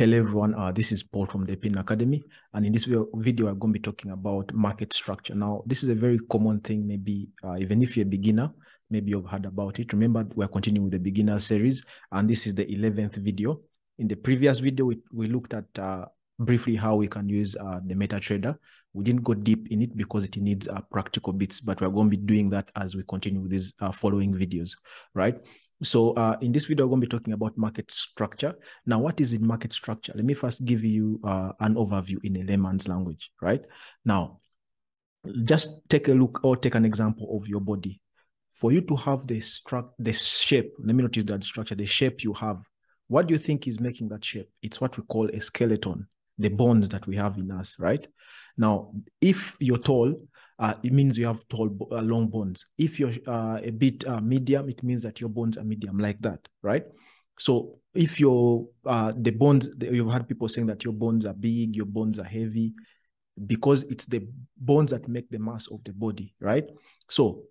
Hello everyone, this is Paul from the Pin Academy, and in this video I'm going to be talking about market structure. Now, this is a very common thing, maybe even if you're a beginner, maybe you've heard about it. Remember, we're continuing with the beginner series, and this is the 11th video. In the previous video, we looked at briefly how we can use the MetaTrader. We didn't go deep in it because it needs practical bits, but we're going to be doing that as we continue with these following videos, right? So in this video, I'm going to be talking about market structure. Now, what is in market structure? Let me first give you an overview in a layman's language, right? Now, just take a look or take an example of your body. For you to have the shape, let me not use that structure, the shape you have, what do you think is making that shape? It's what we call a skeleton, the bones that we have in us, right? Now, if you're tall, it means you have tall, long bones. If you're a bit medium, it means that your bones are medium, like that, right? So if you're the bones, you've had people saying that your bones are big, your bones are heavy, because it's the bones that make the mass of the body, right? So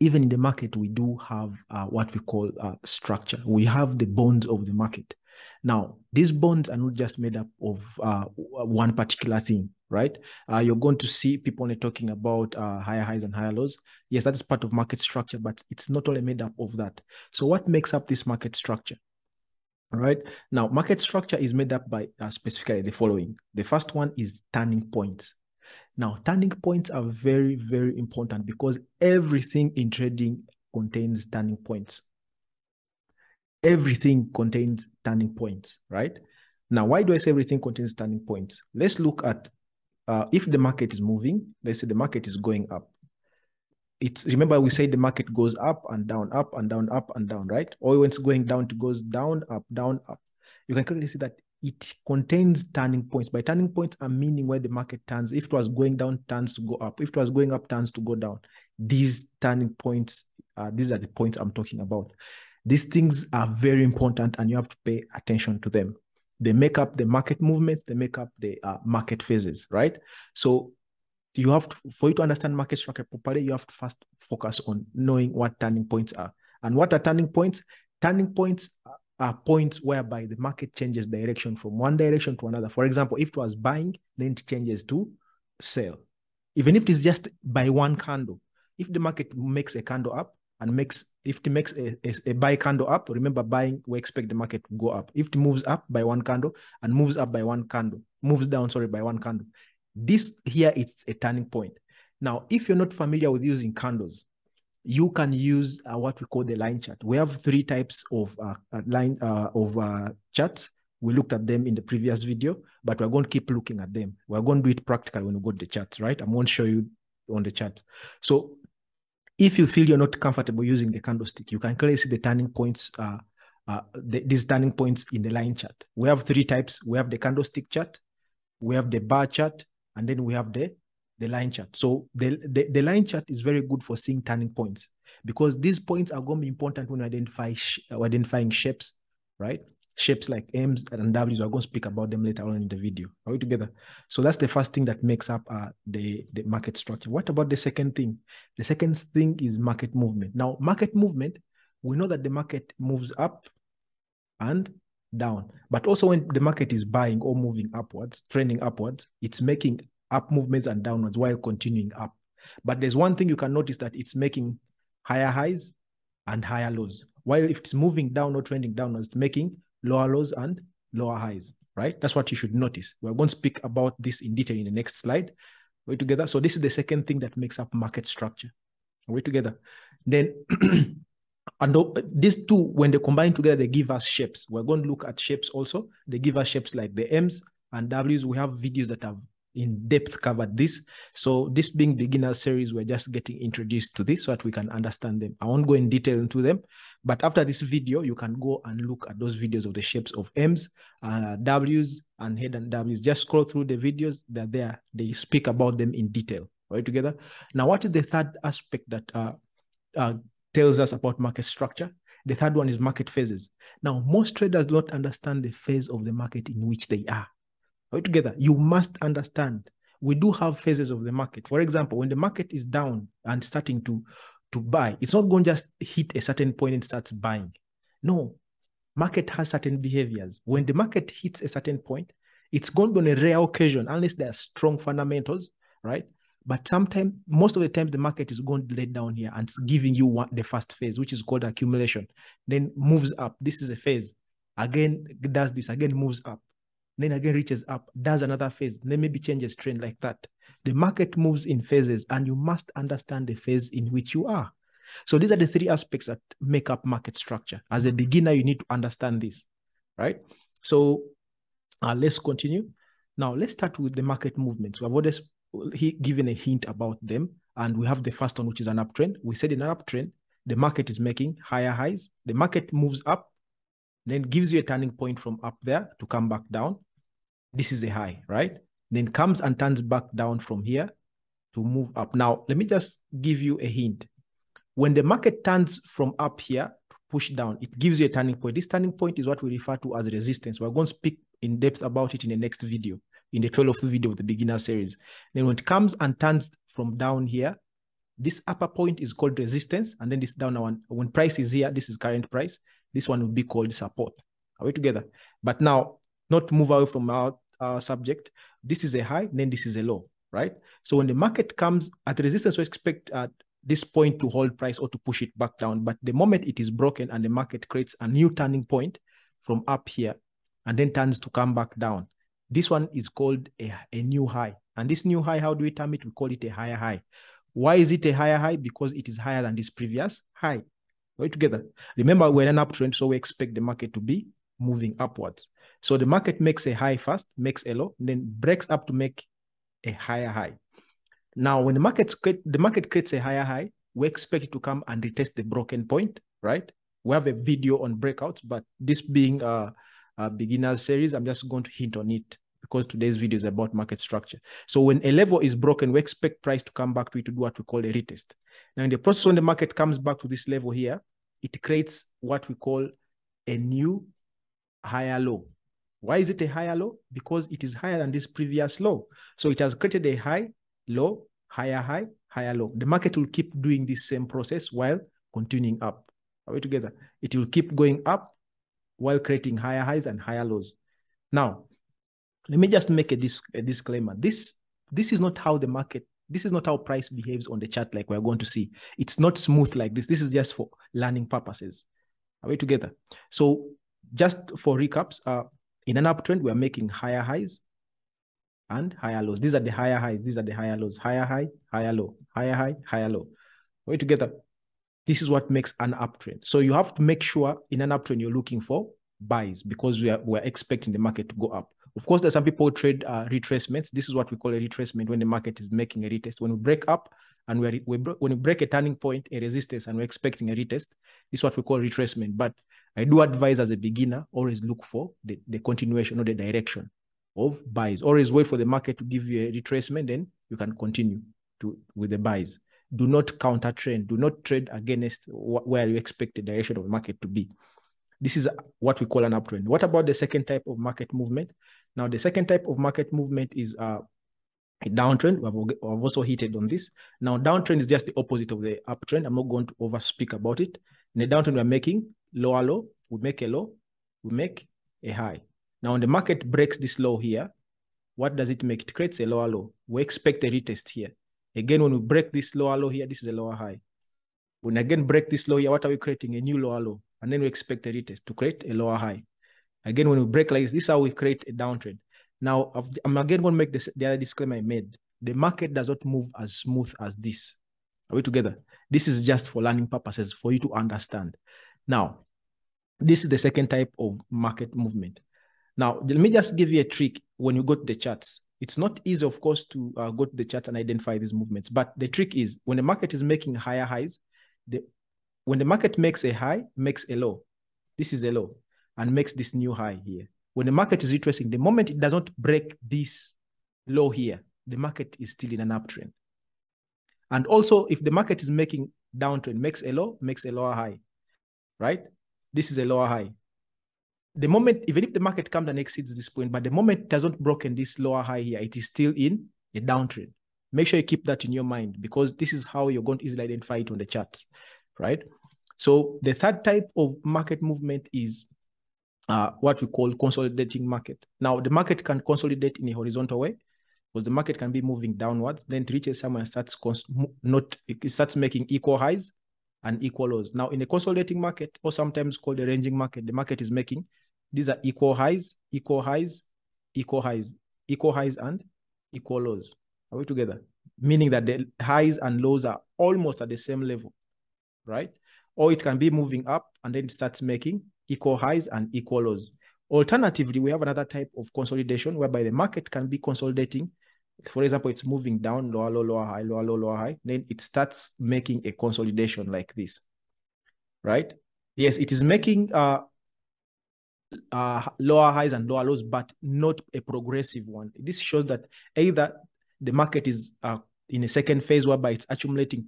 even in the market, we do have what we call structure. We have the bones of the market. Now, these bones are not just made up of one particular thing, right? You're going to see people only talking about higher highs and higher lows. Yes, that is part of market structure, but it's not only made up of that. So what makes up this market structure? All right. Now, market structure is made up by specifically the following. The first one is turning points. Now, turning points are very, very important because everything in trading contains turning points. Everything contains turning points, right? Now, why do I say everything contains turning points? Let's look at if the market is moving, let's say the market is going up. Remember we say the market goes up and down, up and down, up and down, right? Or when it's going down, it goes down, up, down, up. You can clearly see that it contains turning points. By turning points, I'm meaning where the market turns. If it was going down, turns to go up. If it was going up, turns to go down. These turning points, these are the points I'm talking about. These things are very important and you have to pay attention to them. They make up the market movements, they make up the market phases, right? So you have to, for you to understand market structure properly, you have to first focus on knowing what turning points are. And what are turning points? Turning points are points whereby the market changes direction from one direction to another. For example, if it was buying, then it changes to sell. Even if it is just by one candle. If the market makes a candle up and if it makes a buy candle up, remember buying, we expect the market to go up. If it moves up by one candle and moves up by one candle, moves down, sorry, by one candle, this here is a turning point. Now, if you're not familiar with using candles, you can use what we call the line chart. We have three types of charts. We looked at them in the previous video, but we're going to keep looking at them. We're going to do it practically when we go to the charts, right? I'm going to show you on the chart. So if you feel you're not comfortable using the candlestick, you can clearly see the turning points, these turning points in the line chart. We have three types. We have the candlestick chart, we have the bar chart, and then we have the line chart. So the line chart is very good for seeing turning points because these points are going to be important when identifying shapes, right? Shapes like M's and W's. We're going to speak about them later on in the video. Are we together? So that's the first thing that makes up the market structure. What about the second thing? The second thing is market movement. Now, market movement, we know that the market moves up and down, but also when the market is buying or moving upwards, trending upwards, it's making up movements and downwards while continuing up. But there's one thing you can notice, that it's making higher highs and higher lows, while if it's moving down or trending downwards, it's making lower lows and lower highs, right? That's what you should notice. We're going to speak about this in detail in the next slide. Are we together? So this is the second thing that makes up market structure. Are we together? Then and these two, when they combine together, they give us shapes. We're going to look at shapes also. They give us shapes like the M's and W's. We have videos that have in depth covered this. So this being beginner series, we're just getting introduced to this so that we can understand them. I won't go in detail into them, but after this video, you can go and look at those videos of the shapes of M's, W's, and head and W's. Just scroll through the videos. They're there. They speak about them in detail. All right, together. Now, what is the third aspect that tells us about market structure? The third one is market phases. Now, most traders do not understand the phase of the market in which they are. All right, together, you must understand. We do have phases of the market. For example, when the market is down and starting to buy, it's not going to just hit a certain point and starts buying. No, Market has certain behaviors. When the market hits a certain point, it's going to be on a rare occasion, unless there are strong fundamentals, right? But sometimes, most of the time, the market is going to lay down here and it's giving you the first phase, which is called accumulation. Then moves up. This is a phase. Again, does this. Again, moves up. Then again, reaches up, does another phase. Then maybe changes trend like that. The market moves in phases, and you must understand the phase in which you are. So these are the three aspects that make up market structure. As a beginner, you need to understand this, right? So let's continue. Now, let's start with the market movements. We have already given a hint about them, and we have the first one, which is an uptrend. We said in an uptrend, the market is making higher highs. The market moves up, then gives you a turning point from up there to come back down. This is a high, right? Then comes and turns back down from here to move up. Now, let me just give you a hint. When the market turns from up here to push down, it gives you a turning point. This turning point is what we refer to as resistance. We're going to speak in depth about it in the next video, in the 12th video of the beginner series. Then when it comes and turns from down here, this upper point is called resistance. And then this down one, when price is here, this is current price. This one will be called support. Are we together? But now, not move away from our subject. This is a high, then this is a low, right? So when the market comes at resistance, we expect this point to hold price or to push it back down. But the moment it is broken and the market creates a new turning point from up here and then turns to come back down, this one is called a new high. And this new high, how do we term it? We call it a higher high. Why is it a higher high? Because it is higher than this previous high. Right together. Remember, we're in an uptrend, so we expect the market to be moving upwards. So the market makes a high first, makes a low, then breaks up to make a higher high. Now, when the market creates a higher high, we expect it to come and retest the broken point, right? We have a video on breakouts, but this being a beginner series, I'm just going to hint on it because today's video is about market structure. So when a level is broken, we expect price to come back to it to do what we call a retest. Now, in the process, when the market comes back to this level here, it creates what we call a new higher low. Why is it a higher low? Because it is higher than this previous low. So it has created a high, low, higher, low. The market will keep doing this same process while continuing up. Are we together? It will keep going up while creating higher highs and higher lows. Now, let me just make a disclaimer. This is not how the market, this is not how price behaves on the chart like we're going to see. It's not smooth like this. This is just for learning purposes. Are we together? So just for recaps, in an uptrend, we are making higher highs and higher lows. These are the higher highs. These are the higher lows. Higher high, higher low. Higher high, higher low. Are we together? This is what makes an uptrend. So you have to make sure in an uptrend you're looking for buys because we're expecting the market to go up. Of course, there's some people who trade retracements. This is what we call a retracement when the market is making a retest. When we break up and when we break a turning point, a resistance, and we're expecting a retest, this is what we call retracement. But I do advise as a beginner, always look for the continuation or the direction of buys. Always wait for the market to give you a retracement, then you can continue with the buys. Do not counter trend. Do not trade against where you expect the direction of the market to be. This is what we call an uptrend. What about the second type of market movement? Now, the second type of market movement is a downtrend. We've also hit on this. Now, downtrend is just the opposite of the uptrend. I'm not going to over speak about it. In the downtrend, we're making lower low. We make a low. We make a high. Now, when the market breaks this low here, what does it make? It creates a lower low. We expect a retest here. Again, when we break this lower low here, this is a lower high. When again break this low here, what are we creating? A new lower low. And then we expect a retest to create a lower high. Again, when we break like this is how we create a downtrend. Now, I'm again going to make the other disclaimer I made. The market does not move as smooth as this. Are we together? This is just for learning purposes, for you to understand. Now, this is the second type of market movement. Now, let me just give you a trick when you go to the charts. It's not easy, of course, to go to the charts and identify these movements. But the trick is when the market is making higher highs, when the market makes a high, makes a low. This is a low and makes this new high here. When the market is retracing, the moment it does not break this low here, the market is still in an uptrend. And also, if the market is making downtrend, makes a low, makes a lower high, right? This is a lower high. The moment, even if the market comes and exceeds this point, but the moment it doesn't broken this lower high here, it is still in a downtrend. Make sure you keep that in your mind because this is how you're going to easily identify it on the charts, right? So the third type of market movement is what we call consolidating market. Now, the market can consolidate in a horizontal way, because the market can be moving downwards, then it reaches somewhere and it starts making equal highs and equal lows. Now, in a consolidating market, or sometimes called a ranging market, the market is making, these are equal highs, equal highs, equal highs, equal highs, and equal lows. Are we together? Meaning that the highs and lows are almost at the same level, right? Or it can be moving up and then it starts making equal highs and equal lows. Alternatively, we have another type of consolidation whereby the market can be consolidating. For example, it's moving down, lower low, lower high, lower low, lower high. Then it starts making a consolidation like this, right? Yes, it is making lower highs and lower lows, but not a progressive one. This shows that either the market is in a second phase whereby it's accumulating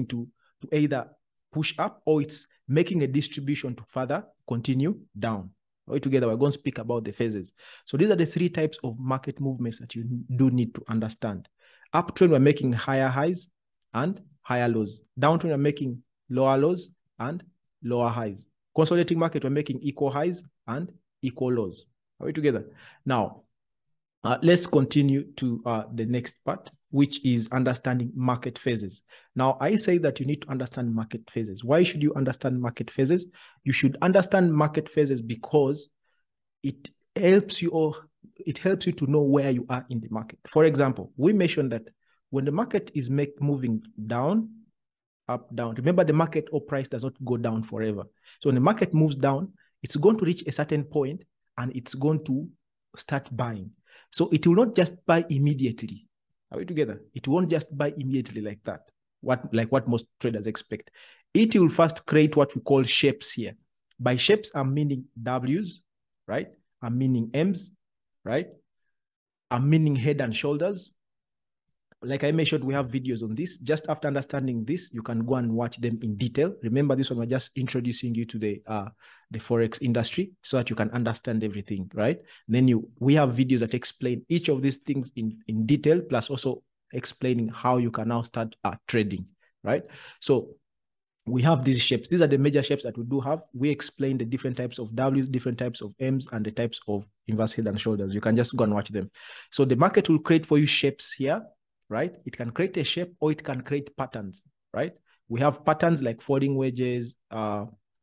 to either push up, or it's making a distribution to further continue down. All right, together, we're going to speak about the phases. So these are the three types of market movements that you do need to understand. Uptrend, we're making higher highs and higher lows. Downtrend, we're making lower lows and lower highs. Consolidating market, we're making equal highs and equal lows. Are we together? Now, let's continue to the next part, which is understanding market phases. Now, I say that you need to understand market phases. Why should you understand market phases? You should understand market phases because it helps you to know where you are in the market. For example, we mentioned that when the market is moving down, up, down, remember the market or price does not go down forever. So when the market moves down, it's going to reach a certain point and it's going to start buying. So it will not just buy immediately. Are we together? It won't just buy immediately like that, like what most traders expect. It will first create what we call shapes here. By shapes, I'm meaning W's, right? I'm meaning M's, right? I'm meaning head and shoulders. Like I mentioned, we have videos on this. Just after understanding this, you can go and watch them in detail. Remember, this one, we're just introducing you to the Forex industry so that you can understand everything, right? Then we have videos that explain each of these things in detail, plus also explaining how you can now start trading, right? So we have these shapes. These are the major shapes that we do have. We explain the different types of W's, different types of M's, and the types of inverse head and shoulders. You can just go and watch them. So the market will create for you shapes here, right? It can create a shape or it can create patterns, right? We have patterns like falling wedges,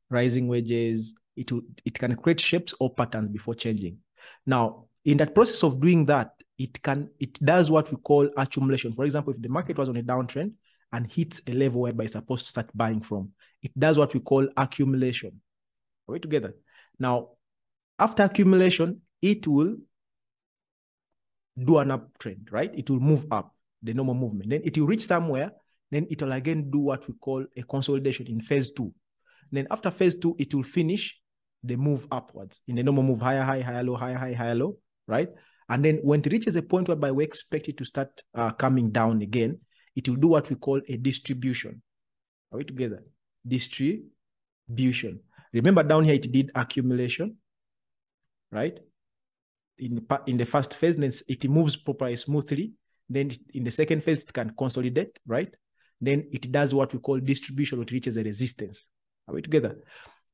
rising wedges. It can create shapes or patterns before changing. Now, in that process of doing that, it does what we call accumulation. For example, if the market was on a downtrend and hits a level whereby it's supposed to start buying from, it does what we call accumulation. Are we together? Now, after accumulation, it will do an uptrend, right? It will move up, the normal movement. Then it will reach somewhere, then it will again do what we call a consolidation in phase 2. Then after phase 2, it will finish the move upwards in the normal move, higher high, higher low, higher high, higher low, right? And then when it reaches a point whereby we expect it to start coming down again, it will do what we call a distribution. Are we together? Distribution. Remember down here, it did accumulation, right? In the first phase, then it moves properly, smoothly. Then in the second phase, it can consolidate, right? Then it does what we call distribution, which reaches a resistance. Are we together?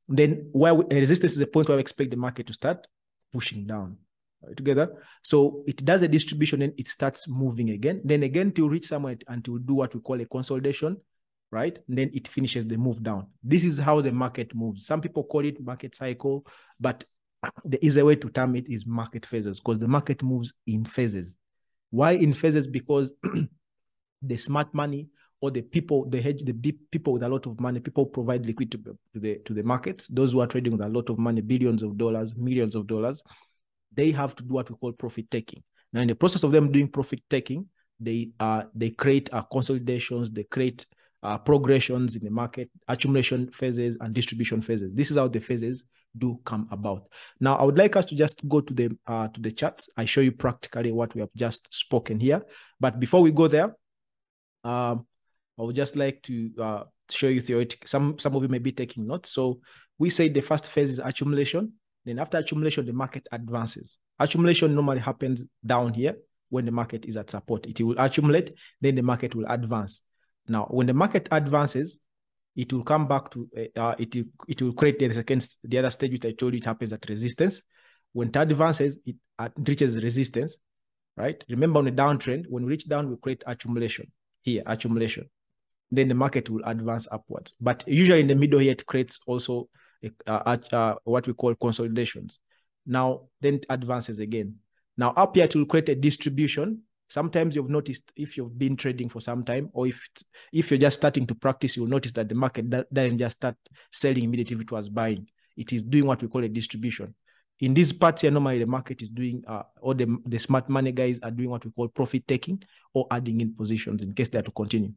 Then a resistance is a point where we expect the market to start pushing down. Are we together? So it does a distribution, then it starts moving again. Then again to reach somewhere and to do what we call a consolidation, right? And then it finishes the move down. This is how the market moves. Some people call it market cycle, but the easier way to term it is market phases, because the market moves in phases. Why in phases? Because the smart money or the people, the people with a lot of money, people provide liquidity to the markets. Those who are trading with a lot of money, billions of dollars, millions of dollars, they have to do what we call profit taking. Now, in the process of them doing profit taking, they create consolidations, they create progressions in the market, accumulation phases and distribution phases. This is how the phases do come about. Now, I would like us to just go to the charts. I show you practically what we have just spoken here. But before we go there, I would just like to show you theoretic. Some of you may be taking notes. So we say the first phase is accumulation. Then after accumulation, the market advances. Accumulation normally happens down here when the market is at support. It will accumulate, then the market will advance. Now, when the market advances, it will come back to, it will create the other stage, which I told you it happens at resistance. When it advances, it reaches resistance, right? Remember on the downtrend, when we reach down, we create accumulation here, accumulation. Then the market will advance upwards. But usually in the middle here, it creates also what we call consolidations. Now, then it advances again. Now up here, it will create a distribution. Sometimes you've noticed, if you've been trading for some time, or if you're just starting to practice, you'll notice that the market doesn't just start selling immediately if it was buying. It is doing what we call a distribution. In these parts here, normally the market is doing, or the smart money guys are doing what we call profit taking or adding in positions in case they are to continue.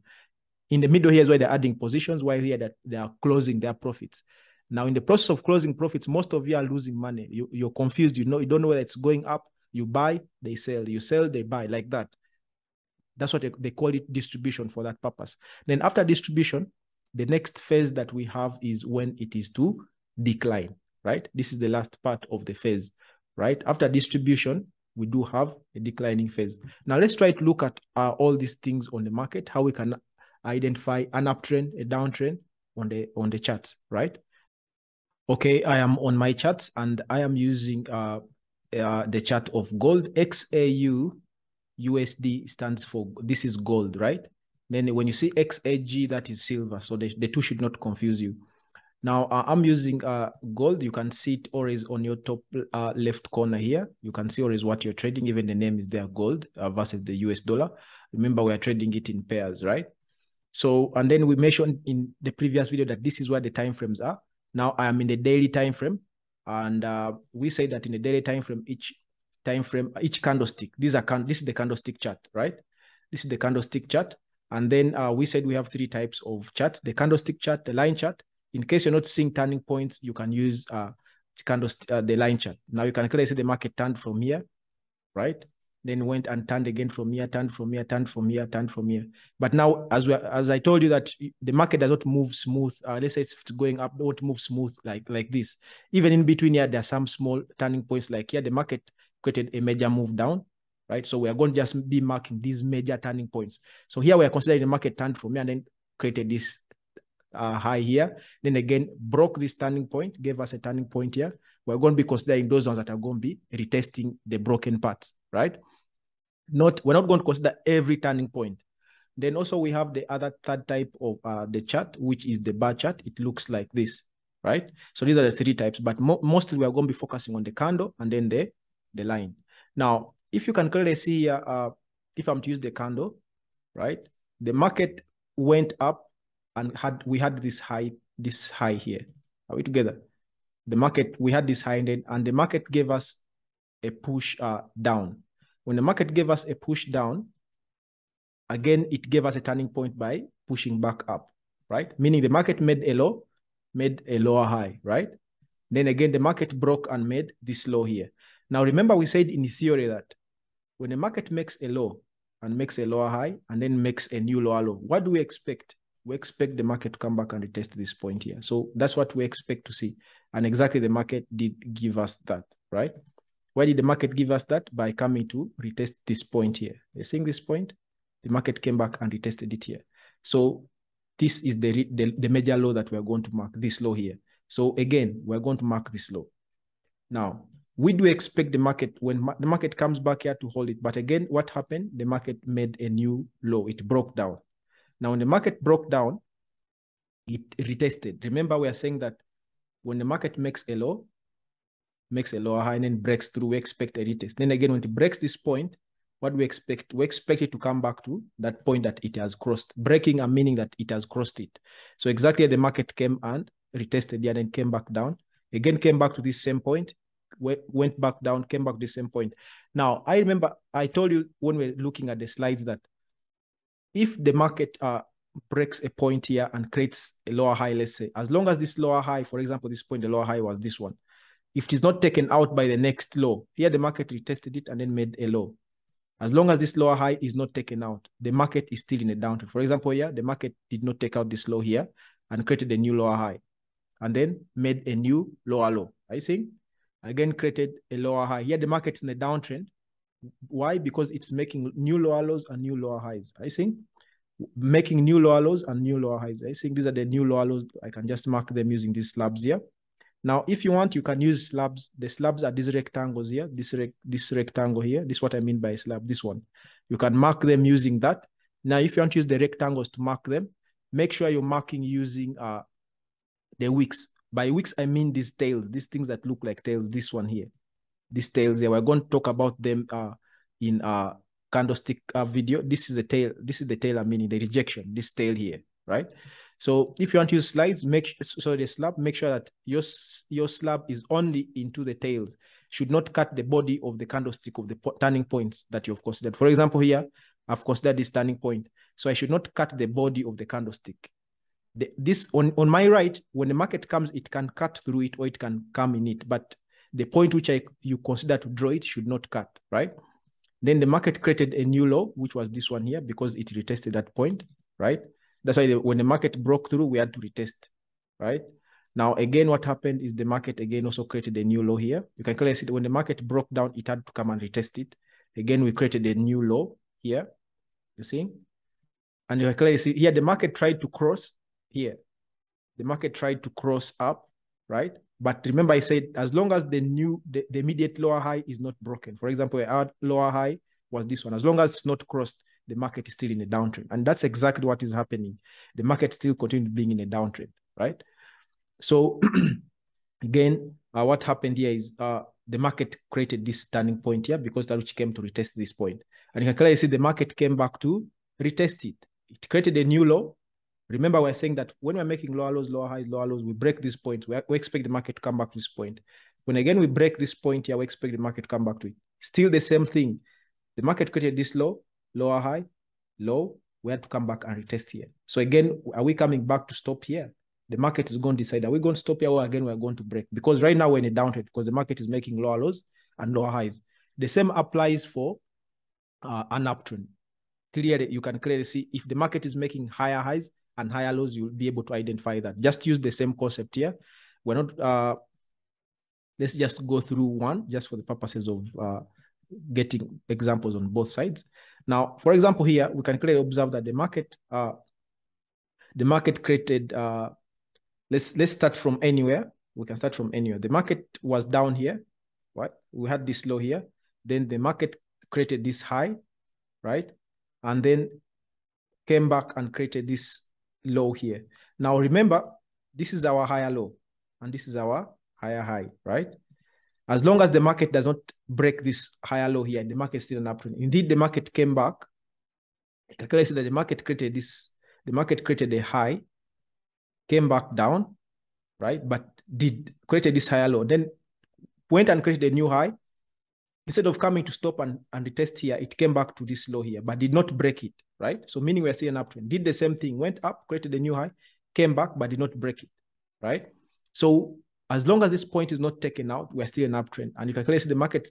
In the middle here is where they're adding positions, while here that they are closing their profits. Now, in the process of closing profits, most of you are losing money. You're confused. You don't know whether it's going up. You buy, they sell. You sell, they buy, like that. That's what they call it, distribution, for that purpose. Then after distribution, the next phase that we have is when it is to decline, right? This is the last part of the phase, right? After distribution, we do have a declining phase. Now, let's try to look at all these things on the market, how we can identify an uptrend, a downtrend on the charts, right? Okay, I am on my charts and I am using the chart of gold. XAU USD stands for, this is gold, right? Then when you see XAG, that is silver. So the two should not confuse you. Now I'm using gold. You can see it always on your top left corner here. You can see always what you're trading. Even the name is there, gold versus the US dollar. Remember, we are trading it in pairs, right? So, and then we mentioned in the previous video that this is where the time frames are. Now I am in the daily time frame, and we say that in the daily time frame, each candlestick, this is the candlestick chart, right? This is the candlestick chart. And then we said we have three types of charts: the candlestick chart, the line chart. In case you're not seeing turning points, you can use the line chart. Now you can clearly see the market turned from here, right? Then went and turned again from here, turned from here, turned from here, turned from here. But now, as I told you, that the market does not move smooth. Let's say it's going up, don't move smooth like this. Even in between here, there are some small turning points. Like here, the market created a major move down, right? So we are going to just be marking these major turning points. So here we are considering the market turned from here and then created this high here. Then again, broke this turning point, gave us a turning point here. We're going to be considering those ones that are going to be retesting the broken parts, right? We're not going to consider every turning point. Then also we have the other third type of the chart, which is the bar chart. It looks like this, right? So these are the three types, but mostly we are going to be focusing on the candle and then the line. Now, if you can clearly see here, if I'm to use the candle, right? The market went up and we had this high here. Are we together? We had this high and the market gave us a push down. When the market gave us a push down, again, it gave us a turning point by pushing back up, right? Meaning the market made a low, made a lower high, right? Then again, the market broke and made this low here. Now, remember we said in theory that when the market makes a low and makes a lower high and then makes a new lower low, what do we expect? We expect the market to come back and retest this point here. So that's what we expect to see. And exactly the market did give us that, right? Why did the market give us that? By coming to retest this point here. You're seeing this point? The market came back and retested it here. So this is the major low that we're going to mark, this low here. So again, we're going to mark this low. Now, we do expect the market, when the market comes back here, to hold it. But again, what happened? The market made a new low. It broke down. Now, when the market broke down, it retested. Remember, we are saying that when the market makes a low, makes a lower high, and then breaks through, we expect a retest. Then again, when it breaks this point, what we expect? We expect it to come back to that point that it has crossed. Breaking and meaning that it has crossed it. So exactly the market came and retested here, then came back down. Again, came back to this same point, went back down, came back to the same point. Now, I remember I told you when we were looking at the slides that if the market breaks a point here and creates a lower high, let's say, as long as this lower high, for example, this point, the lower high was this one. If it is not taken out by the next low, here the market retested it and then made a low. As long as this lower high is not taken out, the market is still in a downtrend. For example, here, the market did not take out this low here and created a new lower high and then made a new lower low. Are you seeing? Again, created a lower high. Here, the market's in a downtrend. Why? Because it's making new lower lows and new lower highs. Are you seeing? making new lower lows and new lower highs. I think these are the new lower lows. I can just mark them using these slabs here. Now, if you want, you can use slabs. The slabs are these rectangles here, this rectangle here. This is what I mean by slab, this one. You can mark them using that. Now, if you want to use the rectangles to mark them, make sure you're marking using the wicks. By wicks, I mean these tails, these things that look like tails, this one here. These tails here, we're going to talk about them in candlestick video. This is the tail, I mean the rejection, this tail here, right? So if you want to use slides, the slab, make sure that your slab is only into the tails. Should not cut the body of the candlestick of the turning points that you've considered. For example, here, I've considered this turning point. So I should not cut the body of the candlestick. This on my right, when the market comes, it can cut through it or it can come in it. But the point which you consider to draw it should not cut, right? Then the market created a new low, which was this one here, because it retested that point, right? That's why when the market broke through, we had to retest, right? Now, again, what happened is the market again also created a new low here. You can clearly see that when the market broke down, it had to come and retest it. Again, we created a new low here, you see? And you can clearly see here, the market tried to cross here. The market tried to cross up, right? But remember, I said, as long as the immediate lower high is not broken. For example, our lower high was this one. As long as it's not crossed, the market is still in a downtrend. And that's exactly what is happening. The market still continues being in a downtrend, right? So again, what happened here is the market created this turning point here because that which came to retest this point. And you can clearly see the market came back to retest it. It created a new low. Remember, we're saying that when we're making lower lows, lower highs, we break this point. We expect the market to come back to this point. When again we break this point here, we expect the market to come back to it. Still the same thing. The market created this low, lower high, low. We had to come back and retest here. So again, are we coming back to stop here? The market is going to decide, are we going to stop here or again we're going to break? Because right now we're in a downtrend because the market is making lower lows and lower highs. The same applies for an uptrend. Clearly, you can clearly see if the market is making higher highs and higher lows, you'll be able to identify that. Just use the same concept here. We're not, let's just go through one just for the purposes of getting examples on both sides. Now, for example, here, we can clearly observe that the market created, let's start from anywhere. We can start from anywhere. The market was down here, right? We had this low here. Then the market created this high, right? And then came back and created this low here. Now, remember, this is our higher low, and this is our higher high, right? As long as the market does not break this higher low here, the market is still an uptrend. Indeed, the market came back. You can clearly see that the market created this, the market created a high, came back down, right? But created this higher low, then went and created a new high. Instead of coming to stop and retest here, it came back to this low here, but did not break it, right? So meaning we're still an uptrend. Did the same thing, went up, created a new high, came back, but did not break it, right? So as long as this point is not taken out, we're still an uptrend. And you can clearly see the market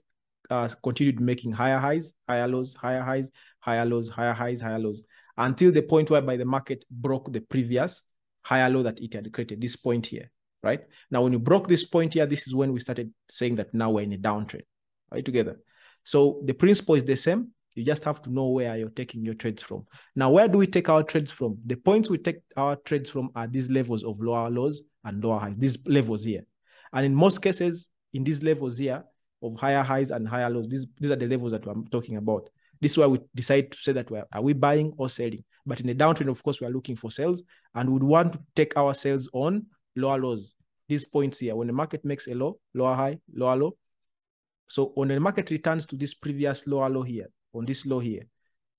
continued making higher highs, higher lows, higher highs, higher lows, higher highs, higher lows, until the point whereby the market broke the previous higher low that it had created, this point here, right? Now, when you broke this point here, this is when we started saying that now we're in a downtrend. Right, together. So the principle is the same. You just have to know where you're taking your trades from. Now, where do we take our trades from? The points we take our trades from are these levels of lower lows and lower highs, these levels here. And in most cases, in these levels here of higher highs and higher lows, these are the levels that I'm talking about. This is why we decide to say that are we buying or selling? But in the downtrend, of course, we are looking for sales and would want to take our sales on lower lows. These points here, when the market makes a low, lower high, lower low, so when the market returns to this previous lower low here, on this low here,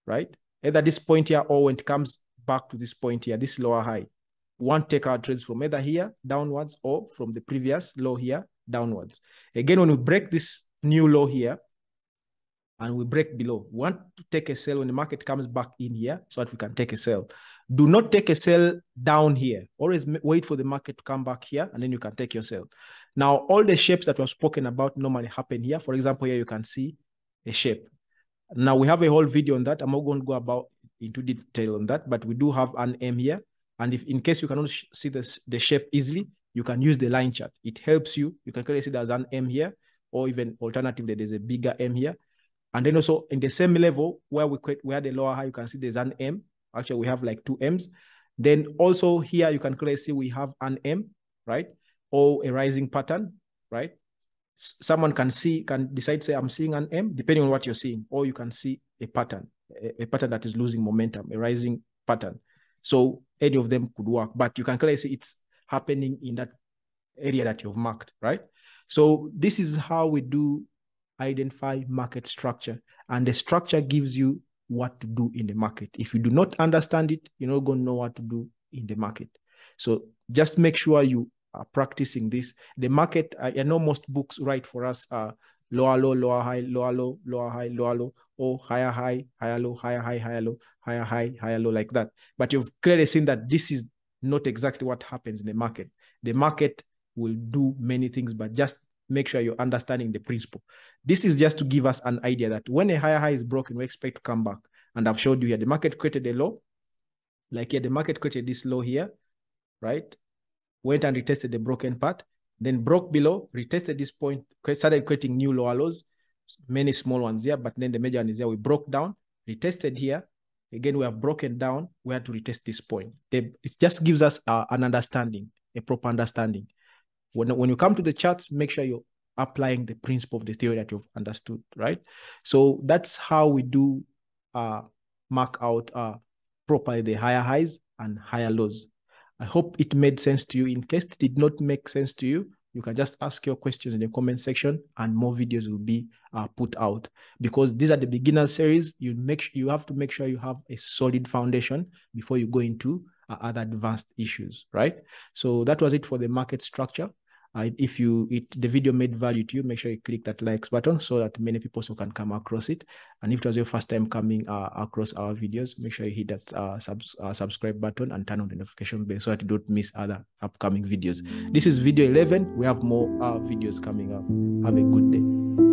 right? Either this point here or when it comes back to this point here, this lower high, we want to take our trades from either here downwards or from the previous low here downwards. Again, when we break this new low here and we break below, we want to take a sell when the market comes back in here so that we can take a sell. Do not take a sell down here. Always wait for the market to come back here and then you can take your sell. Now, all the shapes that were spoken about normally happen here. For example, here you can see a shape. Now, we have a whole video on that. I'm not going to go into detail on that, but we do have an M here. And if in case you cannot see the shape easily, you can use the line chart. It helps you. You can clearly see there's an M here, or even alternatively, there's a bigger M here. And then also in the same level where we had a lower high, you can see there's an M. Actually, we have like 2 M's. Then also here, you can clearly see we have an M, right? Or a rising pattern, right? Someone can decide, say, I'm seeing an M, depending on what you're seeing, or you can see a pattern that is losing momentum, a rising pattern. So any of them could work, but you can clearly see it's happening in that area that you've marked, right? So this is how we do identify market structure, and the structure gives you what to do in the market. If you do not understand it, you're not going to know what to do in the market. So just make sure you are practicing this. The market, I know most books write for us lower low, lower high, lower low, lower high, lower low, or higher high, higher low, higher high, higher low, higher high, higher low, like that. But you've clearly seen that this is not exactly what happens in the market. The market will do many things, but just make sure you're understanding the principle. This is just to give us an idea that when a higher high is broken, we expect to come back. And I've showed you here, the market created a low. Like here, the market created this low here, right? Went and retested the broken part, then broke below, retested this point, started creating new lower lows, many small ones here, but then the major one is here. We broke down, retested here. Again, we have broken down. We had to retest this point. It just gives us an understanding, a proper understanding. When you come to the charts, make sure you're applying the principle of the theory that you've understood, right? So that's how we do mark out properly the higher highs and higher lows. I hope it made sense to you. In case it did not make sense to you, you can just ask your questions in the comment section, and more videos will be put out. Because these are the beginner series, you have to make sure you have a solid foundation before you go into other advanced issues, right? So that was it for the market structure. If the video made value to you, make sure you click that likes button so that many people also can come across it. And if it was your first time coming across our videos, make sure you hit that subscribe button and turn on the notification bell so that you don't miss other upcoming videos. This is video 11. We have more videos coming up. Have a good day.